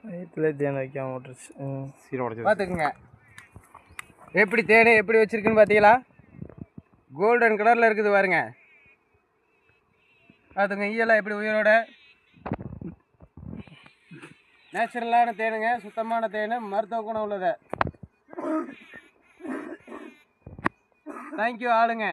வயிற்றுல தேன் வைக்காம விட்டுருச்சு. சீரை உடச்சி பார்த்துக்குங்க எப்படி தேன் எப்படி வச்சுருக்குன்னு பார்த்தீங்களா? கோல்டன் கலரில் இருக்குது பாருங்க. பார்த்துங்க ஈயெல்லாம் எப்படி உயிரோட நேச்சுரலான தேனுங்க, சுத்தமான தேன், மருத்துவ குணம் உள்ளது. தேங்க்யூ ஆளுங்க.